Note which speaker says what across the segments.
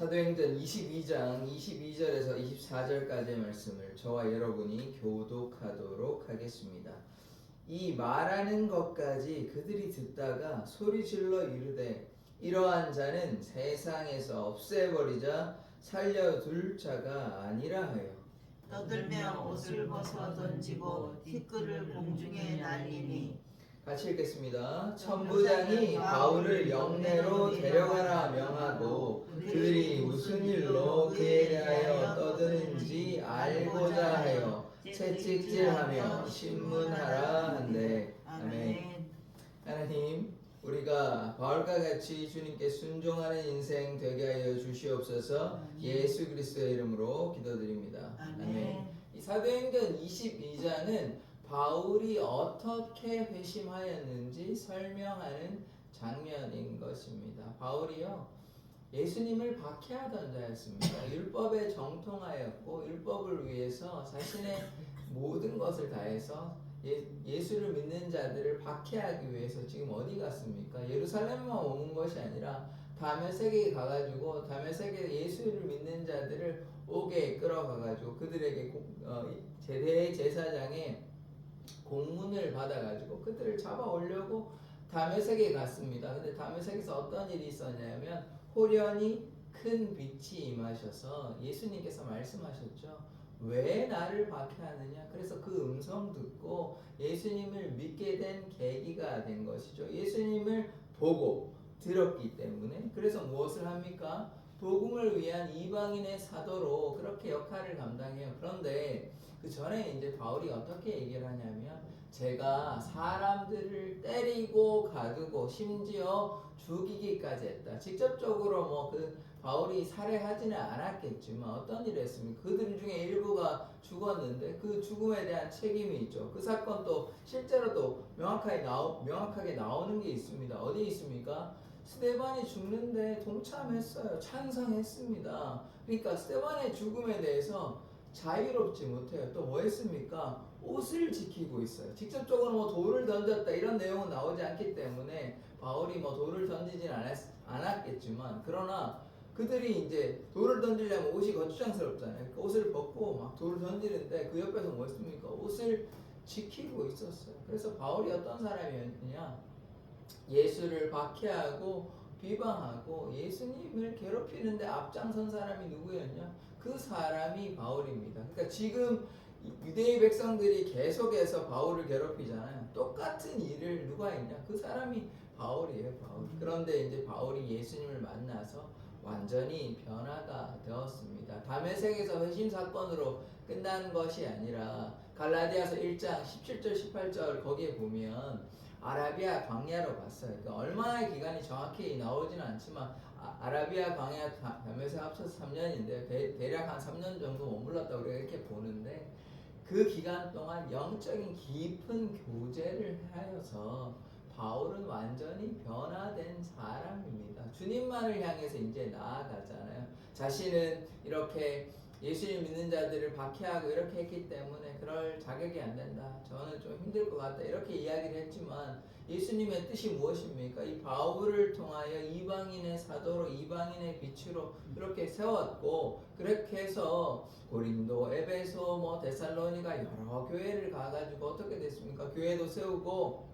Speaker 1: 사도행전 22장 22절에서 24절까지의 말씀을 저와 여러분이 교독하도록 하겠습니다. 이 말하는 것까지 그들이 듣다가 소리질러 이르되 이러한 자는 세상에서 없애버리자 살려둘 자가 아니라 하여
Speaker 2: 떠들며 옷을 벗어 던지고 티끌을 공중에 날리니.
Speaker 1: 같이 읽겠습니다. 천부장이 바울을 영내로 데려가라 명하고 그들이 무슨 일로 그에 대하여 떠드는지 알고자 하여 채찍질하며 신문하라 한대. 아멘. 하나님, 우리가 바울과 같이 주님께 순종하는 인생 되게 하여 주시옵소서. 예수 그리스도의 이름으로 기도드립니다. 아멘. 이 사도행전 22장은 바울이 어떻게 회심하였는지 설명하는 장면인 것입니다. 바울이요, 예수님을 박해하던 자였습니다. 율법에 정통하였고 율법을 위해서 자신의 모든 것을 다해서 예수를 믿는 자들을 박해하기 위해서 지금 어디 갔습니까? 예루살렘만 온 것이 아니라 다메섹에 가가지고 다메섹에 예수를 믿는 자들을 옥에 끌어가가지고 그들에게 대제사장의 공문을 받아가지고 그들을 잡아오려고 다메섹에 갔습니다. 근데 다메섹에서 어떤 일이 있었냐면 호련히 큰 빛이 임하셔서 예수님께서 말씀하셨죠. 왜 나를 박해하느냐? 그래서 그 음성 듣고 예수님을 믿게 된 계기가 된 것이죠. 예수님을 보고 들었기 때문에. 그래서 무엇을 합니까? 복음을 위한 이방인의 사도로 그렇게 역할을 감당해요. 그런데 그 전에 이제 바울이 어떻게 얘기를 하냐면 제가 사람들을 때리고 가두고 심지어 죽이기까지 했다. 직접적으로 뭐 그 바울이 살해하지는 않았겠지만 어떤 일을 했습니까? 그들 중에 일부가 죽었는데 그 죽음에 대한 책임이 있죠. 그 사건도 실제로도 명확하게 나오는 게 있습니다. 어디 있습니까? 스데반이 죽는데 동참했어요. 찬성했습니다. 그러니까 스데반의 죽음에 대해서 자유롭지 못해요. 또 뭐 했습니까? 옷을 지키고 있어요. 직접적으로 뭐 돌을 던졌다 이런 내용은 나오지 않기 때문에 바울이 뭐 돌을 던지진 않았겠지만 그러나 그들이 이제 돌을 던지려면 옷이 거추장스럽잖아요. 그러니까 옷을 벗고 막 돌을 던지는데 그 옆에서 뭐 했습니까? 옷을 지키고 있었어요. 그래서 바울이 어떤 사람이었느냐? 예수를 박해하고 비방하고 예수님을 괴롭히는데 앞장선 사람이 누구였냐? 그 사람이 바울입니다. 그러니까 지금 유대의 백성들이 계속해서 바울을 괴롭히잖아요. 똑같은 일을 누가 했냐? 그 사람이 바울이에요, 바울. 그런데 이제 바울이 예수님을 만나서 완전히 변화가 되었습니다. 다메섹에서 회심 사건으로 끝난 것이 아니라 갈라디아서 1장 17절 18절 거기에 보면 아라비아 광야로 갔어요. 그러니까 얼마나 기간이 정확히 나오지는 않지만 아라비아 광야 다메섹 합쳐서 3년인데 대략 한 3년 정도 머물렀다 우리가 이렇게 보는데 그 기간 동안 영적인 깊은 교제를 하여서 바울은 완전히 변화된 사람입니다. 주님만을 향해서 이제 나아가잖아요. 자신은 이렇게 예수님 믿는 자들을 박해하고 이렇게 했기 때문에 그럴 자격이 안 된다. 저는 좀 힘들 것 같다. 이렇게 이야기를 했지만 예수님의 뜻이 무엇입니까? 이 바울을 통하여 이방인의 사도로 이방인의 빛으로 이렇게 세웠고 그렇게 해서 고린도, 에베소, 뭐 데살로니가 여러 교회를 가가지고 어떻게 됐습니까? 교회도 세우고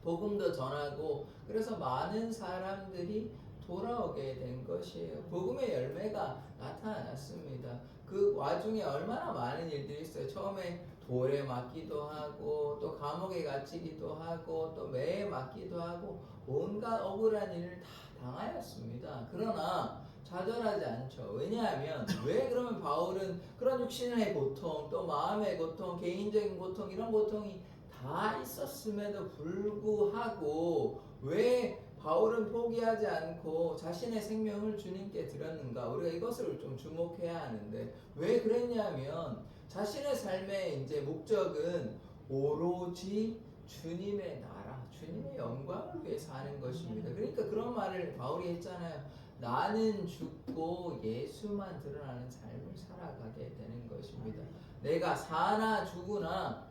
Speaker 1: 복음도 전하고 그래서 많은 사람들이 돌아오게 된 것이에요. 복음의 열매가 나타났습니다. 그 와중에 얼마나 많은 일들이 있어요. 처음에 돌에 맞기도 하고 또 감옥에 갇히기도 하고 또 매에 맞기도 하고 온갖 억울한 일을 다 당하였습니다. 그러나 좌절하지 않죠. 왜냐하면 왜 그러면 바울은 그런 육신의 고통 또 마음의 고통 개인적인 고통 이런 고통이 다 있었음에도 불구하고 왜 바울은 포기하지 않고 자신의 생명을 주님께 드렸는가? 우리가 이것을 좀 주목해야 하는데 왜 그랬냐면 자신의 삶의 이제 목적은 오로지 주님의 나라, 주님의 영광을 위해서 하는 것입니다. 그러니까 그런 말을 바울이 했잖아요. 나는 죽고 예수만 드러나는 삶을 살아가게 되는 것입니다. 내가 사나 죽으나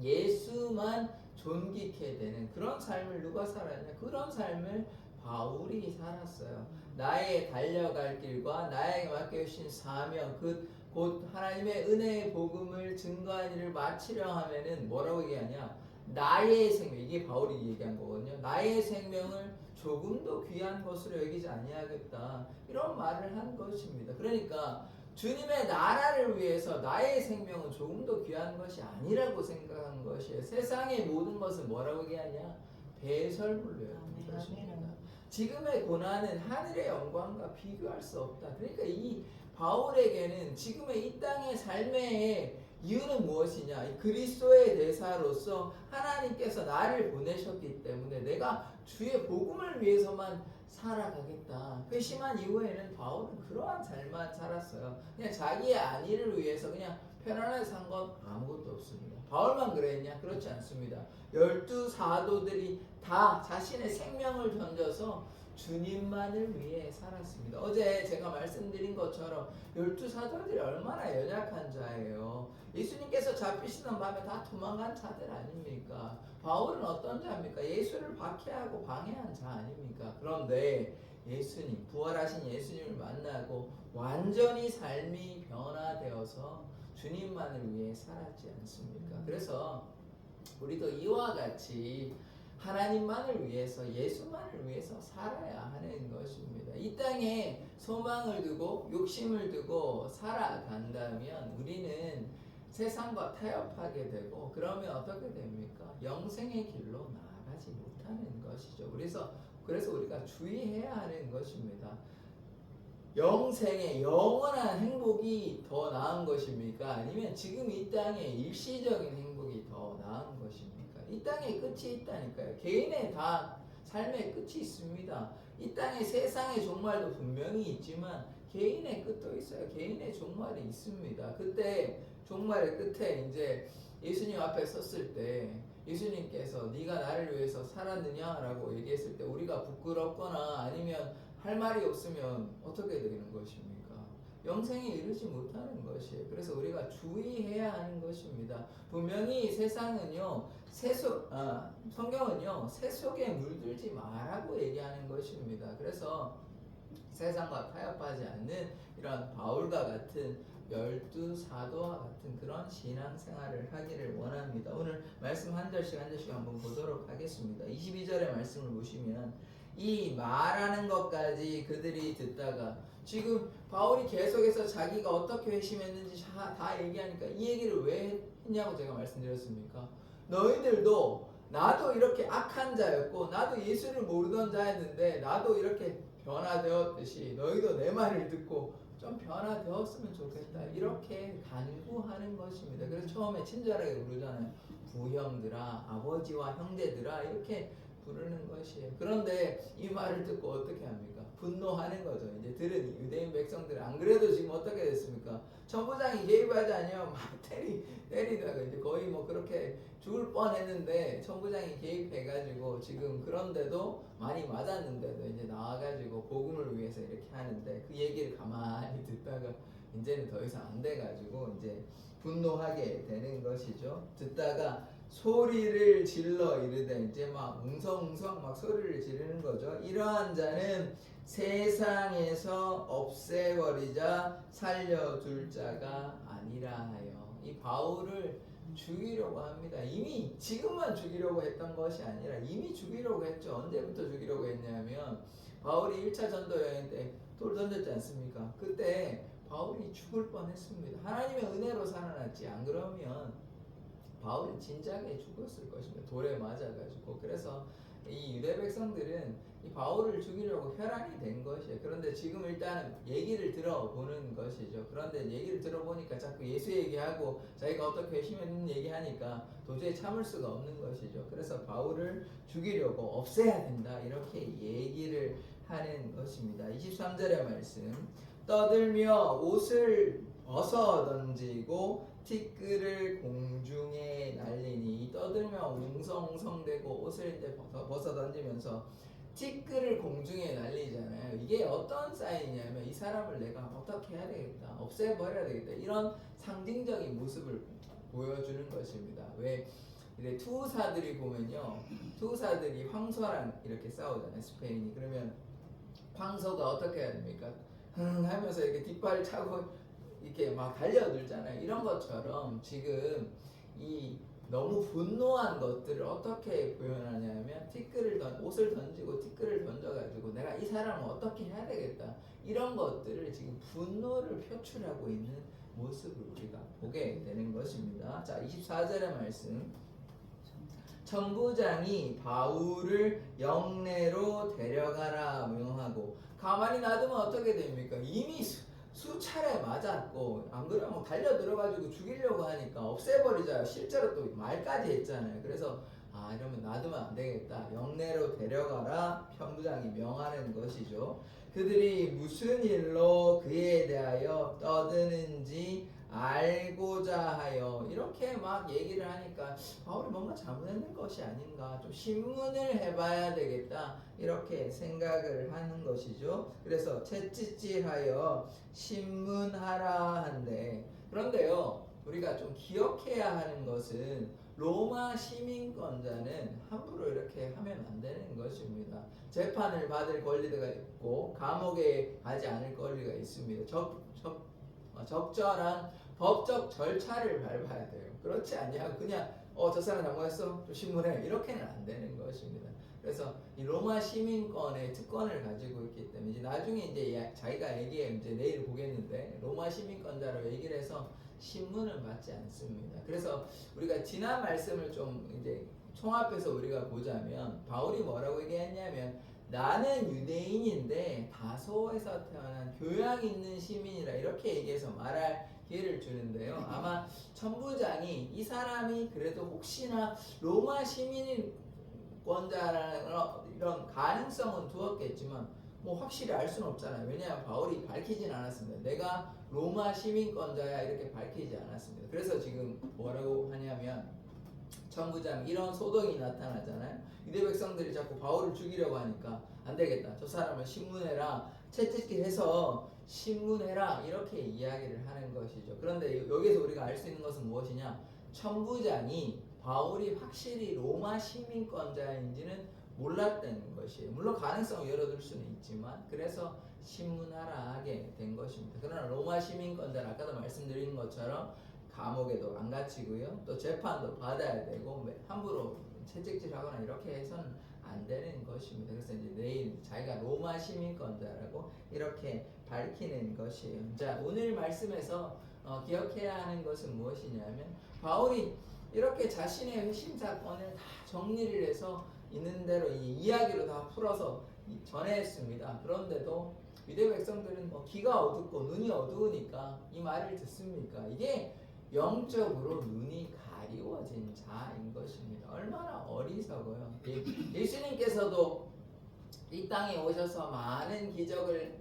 Speaker 1: 예수만 존귀케 되는 그런 삶을 누가 살았냐? 그런 삶을 바울이 살았어요. 나의 달려갈 길과 나에게 맡겨주신 사명, 곧 하나님의 은혜의 복음을 증거한 일을 마치려 하면은 뭐라고 얘기하냐? 나의 생명, 이게 바울이 얘기한 거거든요. 나의 생명을 조금도 귀한 것으로 여기지 아니하겠다. 이런 말을 한 것입니다. 그러니까 주님의 나라를 위해서 나의 생명은 조금도 귀한 것이 아니라고 생각한 것이에요. 세상의 모든 것을 뭐라고 얘기하냐? 배설물로 여긴 것입니다. 지금의 고난은 하늘의 영광과 비교할 수 없다. 그러니까 이 바울에게는 지금의 이 땅의 삶의 이유는 무엇이냐? 이 그리스도의 대사로서 하나님께서 나를 보내셨기 때문에 내가 주의 복음을 위해서만 살아가겠다. 회심한 이후에는 바울은 그러한 삶만 살았어요. 그냥 자기의 안위를 위해서 그냥 편안하게 산 건 아무것도 없습니다. 바울만 그랬냐? 그렇지 않습니다. 12 사도들이 다 자신의 생명을 던져서 주님만을 위해 살았습니다. 어제 제가 말씀드린 것처럼 12 사도들이 얼마나 연약한 자예요. 예수님께서 잡히시던 밤에 다 도망간 자들 아닙니까? 바울은 어떤 자입니까? 예수를 박해하고 방해한 자 아닙니까? 그런데 예수님, 부활하신 예수님을 만나고 완전히 삶이 변화되어서 주님만을 위해 살았지 않습니까? 그래서 우리도 이와 같이 하나님만을 위해서, 예수만을 위해서 살아야 하는 것입니다. 이 땅에 소망을 두고 욕심을 두고 살아간다면 우리는 세상과 타협하게 되고, 그러면 어떻게 됩니까? 영생의 길로 나아가지 못하는 것이죠. 그래서 우리가 주의해야 하는 것입니다. 영생의 영원한 행복이 더 나은 것입니까? 아니면 지금 이 땅의 일시적인 행복이 더 나은 것입니까? 이 땅에 끝이 있다니까요. 개인의 다 삶의 끝이 있습니다. 이 땅의 세상의 종말도 분명히 있지만 개인의 끝도 있어요. 개인의 종말이 있습니다. 그때 종말의 끝에 이제 예수님 앞에 섰을 때 예수님께서 네가 나를 위해서 살았느냐라고 얘기했을 때 우리가 부끄럽거나 아니면 할 말이 없으면 어떻게 되는 것입니까? 영생에 이르지 못하는 것이에요. 그래서 우리가 주의해야 하는 것입니다. 분명히 세상은요, 성경은요, 새 속에 물들지 말라고 얘기하는 것입니다. 그래서 세상과 타협하지 않는 이런 바울과 같은 12 사도와 같은 그런 신앙생활을 하기를 원합니다. 오늘 말씀 한 절씩 한 절씩 한번 보도록 하겠습니다. 22절의 말씀을 보시면 이 말하는 것까지 그들이 듣다가, 지금 바울이 계속해서 자기가 어떻게 회심했는지 다 얘기하니까 이 얘기를 왜 했냐고 제가 말씀드렸습니까? 너희들도 나도 이렇게 악한 자였고 나도 예수를 모르던 자였는데 나도 이렇게 변화되었듯이 너희도 내 말을 듣고 좀 변화되었으면 좋겠다, 이렇게 간구하는 것입니다. 그래서 처음에 친절하게 부르잖아요. 부형들아, 아버지와 형제들아, 이렇게 부르는 것이에요. 그런데 이 말을 듣고 어떻게 합니까? 분노하는 거죠. 이제 들은 유대인 백성들은 안 그래도 지금 어떻게 됐습니까? 천부장이 개입하지 않으면 막 때리다가 이제 거의 뭐 그렇게 죽을 뻔했는데 천부장이 개입해가지고 지금, 그런데도 많이 맞았는데도 이제 나와가지고 복음을 위해서 이렇게 하는데 그 얘기를 가만히 듣다가 이제는 더 이상 안 돼가지고 이제 분노하게 되는 것이죠. 듣다가 소리를 질러 이르되, 이제 막 웅성웅성 막 소리를 지르는 거죠. 이러한 자는 세상에서 없애버리자 살려둘 자가 아니라 하여. 이 바울을 죽이려고 합니다. 이미 지금만 죽이려고 했던 것이 아니라 이미 죽이려고 했죠. 언제부터 죽이려고 했냐면 바울이 1차 전도 여행 때 돌 던졌지 않습니까? 그때 바울이 죽을 뻔했습니다. 하나님의 은혜로 살아났지, 안 그러면 바울은 진작에 죽었을 것입니다. 돌에 맞아가지고. 그래서 이 유대 백성들은 이 바울을 죽이려고 혈안이 된 것이에요. 그런데 지금 일단은 얘기를 들어보는 것이죠. 그런데 얘기를 들어보니까 자꾸 예수 얘기하고 자기가 어떻게 회심했는 얘기하니까 도저히 참을 수가 없는 것이죠. 그래서 바울을 죽이려고 없애야 된다, 이렇게 얘기를 하는 것입니다. 23절의 말씀. 떠들며 옷을 벗어 던지고 티끌을 공중에 날리니. 떠들며 웅성웅성대고 옷을 이제 벗어 던지면서 티끌을 공중에 날리잖아요. 이게 어떤 사인이냐면 이 사람을 내가 어떻게 해야 되겠다, 없애버려야 되겠다, 이런 상징적인 모습을 보여주는 것입니다. 왜 이제 투사들이 보면요, 투사들이 황소랑 이렇게 싸우잖아요, 스페인이. 그러면 황소가 어떻게 해야 됩니까? 하면서 이렇게 뒷발 차고 이렇게 막 달려들잖아요. 이런 것처럼 지금 이 너무 분노한 것들을 어떻게 표현하냐면 옷을 던지고 티끌을 던져가지고 내가 이 사람을 어떻게 해야 되겠다, 이런 것들을 지금 분노를 표출하고 있는 모습을 우리가 보게 되는 것입니다. 자, 24절의 말씀. 천부장이 바울을 영내로 데려가라 명하고. 가만히 놔두면 어떻게 됩니까? 이미 수차례 맞았고, 안 그러면 달려 들어가지고 죽이려고 하니까 없애버리자, 실제로 또 말까지 했잖아요. 그래서 이러면 놔두면 안 되겠다, 영내로 데려가라 편부장이 명하는 것이죠. 그들이 무슨 일로 그에 대하여 떠드는지 알고자 하여 이렇게 막 얘기를 하니까 바울이 뭔가 잘못했는 것이 아닌가, 좀 신문을 해봐야 되겠다, 이렇게 생각을 하는 것이죠. 그래서 채찍질하여 신문하라 한데, 그런데요, 우리가 좀 기억해야 하는 것은 로마 시민권자는 함부로 이렇게 하면 안 되는 것입니다. 재판을 받을 권리가 있고 감옥에 가지 않을 권리가 있습니다. 적절한 법적 절차를 밟아야 돼요. 그렇지 아니하고 그냥 저 사람 잘못했어, 좀 신문해, 이렇게는 안 되는 것입니다. 그래서 이 로마 시민권의 특권을 가지고 있기 때문에 이제 나중에 이제 자기가 이제 내일 보겠는데 로마 시민권자로 얘기를 해서 신문을 받지 않습니다. 그래서 우리가 지난 말씀을 좀 이제 총합해서 우리가 보자면 바울이 뭐라고 얘기했냐면, 나는 유대인인데 다소에서 태어난 교양 있는 시민이라, 이렇게 얘기해서 말할 기회를 주는데요. 아마 천부장이 이 사람이 그래도 혹시나 로마 시민권자라는 이런 가능성은 두었겠지만 뭐 확실히 알 수는 없잖아요. 왜냐하면 바울이 밝히진 않았습니다. 내가 로마 시민권자야, 이렇게 밝히지 않았습니다. 그래서 지금 뭐라고 하냐면, 천부장 이런 소동이 나타나잖아요. 유대 백성들이 자꾸 바울을 죽이려고 하니까 안 되겠다, 저 사람을 신문해라, 채찍질 해서 신문해라, 이렇게 이야기를 하는 것이죠. 그런데 여기서 우리가 알 수 있는 것은 무엇이냐, 천부장이 바울이 확실히 로마 시민권자인지는 몰랐다는 것이에요. 물론 가능성을 열어둘 수는 있지만, 그래서 신문하라 하게 된 것입니다. 그러나 로마 시민권자는 아까도 말씀드린 것처럼 감옥에도 안 갇히고요, 또 재판도 받아야 되고, 함부로 채찍질하거나 이렇게 해서는 안 되는 것입니다. 그래서 이제 내일 자기가 로마 시민권자라고 이렇게 밝히는 것이에요. 자, 오늘 말씀에서 기억해야 하는 것은 무엇이냐면, 바울이 이렇게 자신의 회심 사건을 다 정리를 해서 있는 대로 이 이야기로 다 풀어서 전했습니다. 그런데도 유대 백성들은 귀가 어둡고 눈이 어두우니까 이 말을 듣습니까? 이게 영적으로 눈이 가리워진 자인 것입니다. 얼마나 어리석어요. 예수님께서도 이 땅에 오셔서 많은 기적을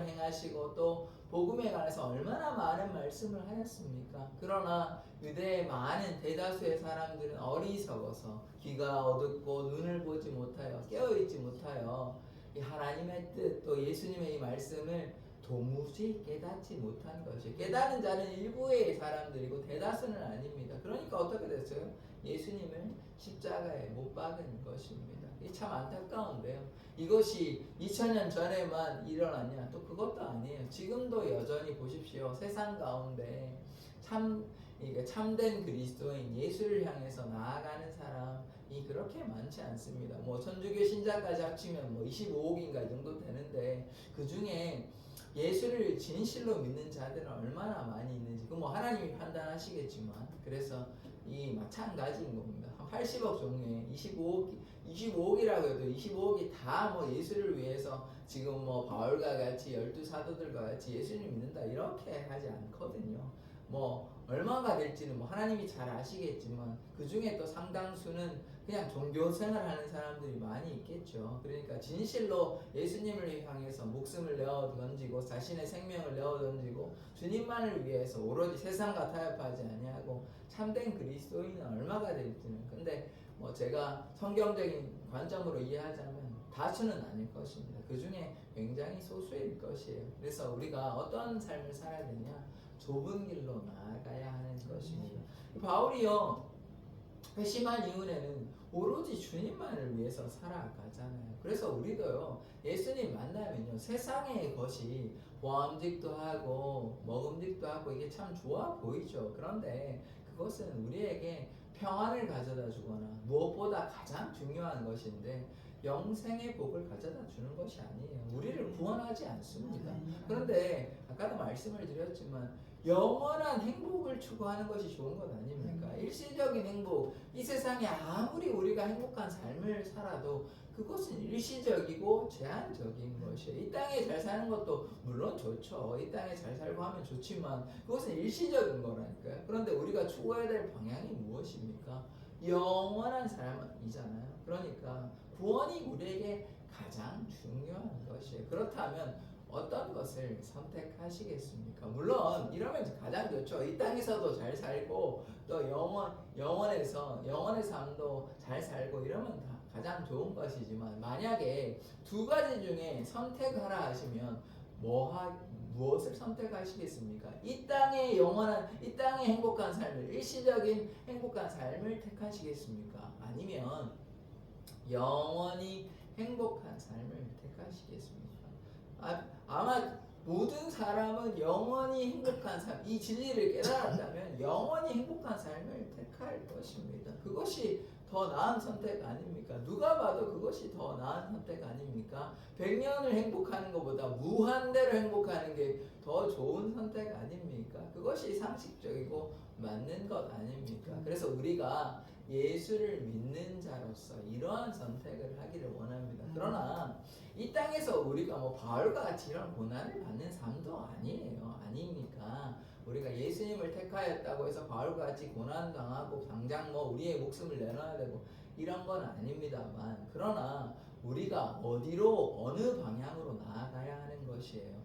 Speaker 1: 행하시고 또 복음에 관해서 얼마나 많은 말씀을 하였습니까? 그러나 유대의 많은 대다수의 사람들은 어리석어서 귀가 어둡고 눈을 보지 못하여 깨어있지 못하여 이 하나님의 뜻, 또 예수님의 이 말씀을 도무지 깨닫지 못한 것이, 깨달은 자는 일부의 사람들이고 대다수는 아닙니다. 그러니까 어떻게 됐어요? 예수님을 십자가에 못 박은 것입니다. 이게 참 안타까운데요. 이것이 2000년 전에만 일어났냐? 또 그것도 아니에요. 지금도 여전히 보십시오. 세상 가운데 참된 그리스도인, 예수를 향해서 나아가는 사람이 그렇게 많지 않습니다. 뭐 천주교 신자까지 합치면 뭐 25억인가 이 정도 되는데, 그 중에 예수를 진실로 믿는 자들은 얼마나 많이 있는지 그 뭐 하나님이 판단하시겠지만, 그래서 이 마찬가지인 겁니다. 한 80억 종류에 25억이라고 해도 25억이 다 뭐 예수를 위해서 지금 뭐 바울과 같이 12사도들과 같이 예수님 믿는다 이렇게 하지 않거든요. 뭐 얼마가 될지는 뭐 하나님이 잘 아시겠지만, 그 중에 또 상당수는 그냥 종교 생활하는 사람들이 많이 있겠죠. 그러니까 진실로 예수님을 향해서 목숨을 내어 던지고 자신의 생명을 내어 던지고 주님만을 위해서 오로지 세상과 타협하지 아니하고 참된 그리스도인은 얼마가 될지는, 근데 뭐 제가 성경적인 관점으로 이해하자면 다수는 아닐 것입니다. 그 중에 굉장히 소수일 것이에요. 그래서 우리가 어떤 삶을 살아야 되냐, 좁은 길로 나아가야 하는 것입니다. 바울이요, 회심한 이후에는 오로지 주님만을 위해서 살아가잖아요. 그래서 우리도요, 예수님 만나면요, 세상의 것이 보암직도 하고 먹음직도 하고 이게 참 좋아 보이죠. 그런데 그것은 우리에게 평안을 가져다 주거나 무엇보다 가장 중요한 것인데 영생의 복을 가져다 주는 것이 아니에요. 우리를 구원하지 않습니다. 그런데 아까도 말씀을 드렸지만 영원한 행복을 추구하는 것이 좋은 것 아닙니까? 일시적인 행복, 이 세상에 아무리 우리가 행복한 삶을 살아도 그것은 일시적이고 제한적인 것이에요. 이 땅에 잘 사는 것도 물론 좋죠. 이 땅에 잘 살고 하면 좋지만 그것은 일시적인 거라니까요. 그런데 우리가 추구해야 될 방향이 무엇입니까? 영원한 삶이잖아요. 그러니까 구원이 우리에게 가장 중요한 것이에요. 그렇다면 어떤 것을 선택하시겠습니까? 물론 이러면 가장 좋죠. 이 땅에서도 잘 살고 또 영원의 삶도 잘 살고 이러면 다 가장 좋은 것이지만 만약에 두 가지 중에 선택하라 하시면 무엇을 선택하시겠습니까? 이 땅의 행복한 삶을, 일시적인 행복한 삶을 택하시겠습니까? 아니면 영원히 행복한 삶을 택하시겠습니까? 아마 모든 사람은 영원히 행복한 삶, 이 진리를 깨달았다면 영원히 행복한 삶을 택할 것입니다. 그것이 더 나은 선택 아닙니까? 누가 봐도 그것이 더 나은 선택 아닙니까? 100년을 행복하는 것보다 무한대로 행복하는 게 더 좋은 선택 아닙니까? 그것이 상식적이고 맞는 것 아닙니까? 그래서 우리가 예수를 믿는 자로서 이러한 선택을 하기를 원합니다. 그러나 이 땅에서 우리가 바울과 같이 이런 고난을 받는 삶도 아니니까 우리가 예수님을 택하였다고 해서 바울과 같이 고난 당하고 당장 우리의 목숨을 내놔야 되고 이런 건 아닙니다만, 그러나 우리가 어느 방향으로 나아가야 하는 것이에요.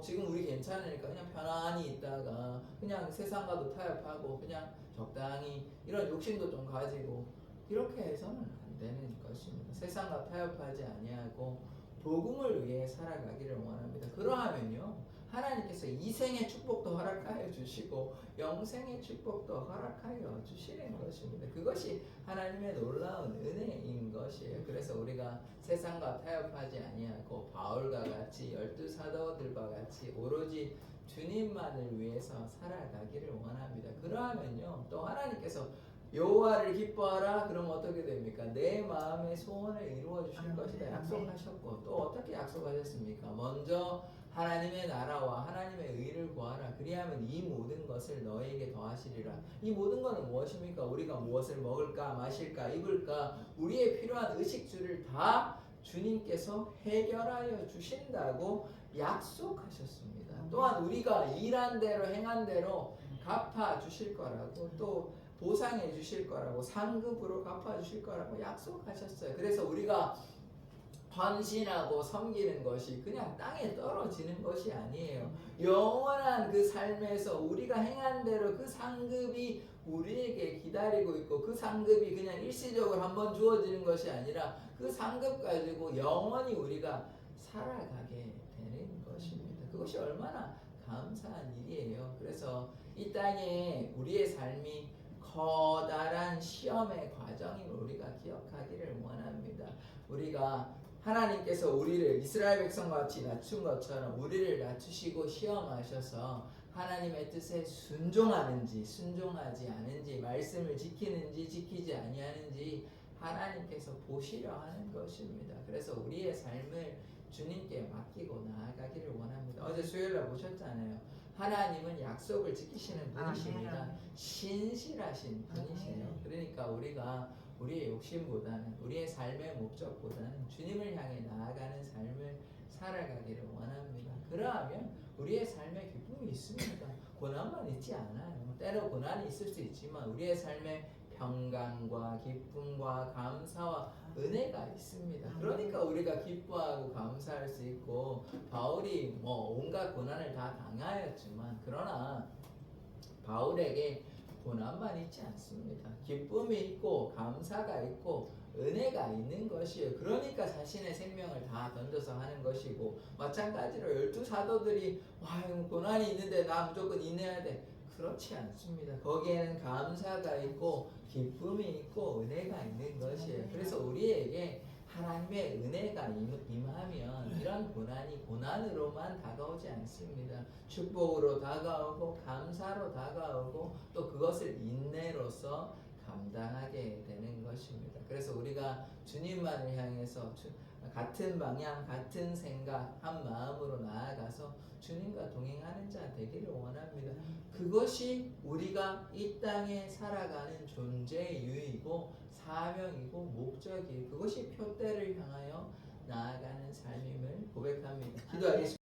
Speaker 1: 지금 우리 괜찮으니까 그냥 편안히 있다가 그냥 세상과도 타협하고 그냥 적당히 이런 욕심도 좀 가지고 이렇게 해서는 안 되는 것입니다. 세상과 타협하지 아니하고 복음을 위해 살아가기를 원합니다. 그러하면요, 하나님께서 이생의 축복도 허락하여 주시고 영생의 축복도 허락하여 주시는 것입니다. 그것이 하나님의 놀라운 은혜인 것이에요. 그래서 우리가 세상과 타협하지 아니하고 바울과 같이 12사도들과 같이 오로지 주님만을 위해서 살아가기를 원합니다. 그러하면요, 또 하나님께서 여호와를 기뻐하라. 그럼 어떻게 됩니까? 내 마음의 소원을 이루어 주실 것이다 약속하셨고, 또 어떻게 약속하셨습니까? 먼저 하나님의 나라와 하나님의 의를 구하라. 그리하면 이 모든 것을 너에게 더하시리라. 이 모든 것은 무엇입니까? 우리가 무엇을 먹을까, 마실까, 입을까, 우리의 필요한 의식주를 다 주님께서 해결하여 주신다고 약속하셨습니다. 또한 우리가 일한 대로 행한 대로 갚아 주실 거라고, 또 보상해 주실 거라고, 상급으로 갚아 주실 거라고 약속하셨어요. 그래서 우리가 헌신하고 섬기는 것이 그냥 땅에 떨어지는 것이 아니에요. 영원한 그 삶에서 우리가 행한 대로 그 상급이 우리에게 기다리고 있고, 그 상급이 그냥 일시적으로 한번 주어지는 것이 아니라 그 상급 가지고 영원히 우리가 살아가게 되는 것입니다. 그것이 얼마나 감사한 일이에요. 그래서 이 땅에 우리의 삶이 커다란 시험의 과정임을 우리가 기억하기를 원합니다. 우리가 하나님께서 우리를 이스라엘 백성과 같이 낮춘 것처럼 우리를 낮추시고 시험하셔서 하나님의 뜻에 순종하는지 순종하지 않은지, 말씀을 지키는지 지키지 아니하는지 하나님께서 보시려 하는 것입니다. 그래서 우리의 삶을 주님께 맡기고 나아가기를 원합니다. 어제 수요일날 보셨잖아요. 하나님은 약속을 지키시는 분이십니다. 신실하신 분이시네요. 그러니까 우리가 우리의 욕심보다는, 우리의 삶의 목적보다는 주님을 향해 나아가는 삶을 살아가기를 원합니다. 그러하면 우리의 삶에 기쁨이 있습니다. 고난만 있지 않아요. 때로 고난이 있을 수 있지만 우리의 삶에 평강과 기쁨과 감사와 은혜가 있습니다. 그러니까 우리가 기뻐하고 감사할 수 있고, 바울이 온갖 고난을 다 당하였지만 그러나 바울에게 고난만 있지 않습니다. 기쁨이 있고 감사가 있고 은혜가 있는 것이에요. 그러니까 자신의 생명을 다 던져서 하는 것이고, 마찬가지로 12사도들이 고난이 있는데 나 무조건 인내해야 돼. 그렇지 않습니다. 거기에는 감사가 있고 기쁨이 있고 은혜가 있는 것이에요. 그래서 우리에게 하나님의 은혜가 임하면 이런 고난이 고난으로만 다가오지 않습니다. 축복으로 다가오고 감사로 다가오고 또 그것을 인내로서 감당하게 되는 것입니다. 그래서 우리가 주님만을 향해서 같은 방향, 같은 생각, 한 마음으로 나아가서 주님과 동행하는 자 되기를 원합니다. 그것이 우리가 이 땅에 살아가는 존재의 이유이고 사명이고 목적이 그것이 표대를 향하여 나아가는 삶임을 고백합니다. 기도하겠습니다.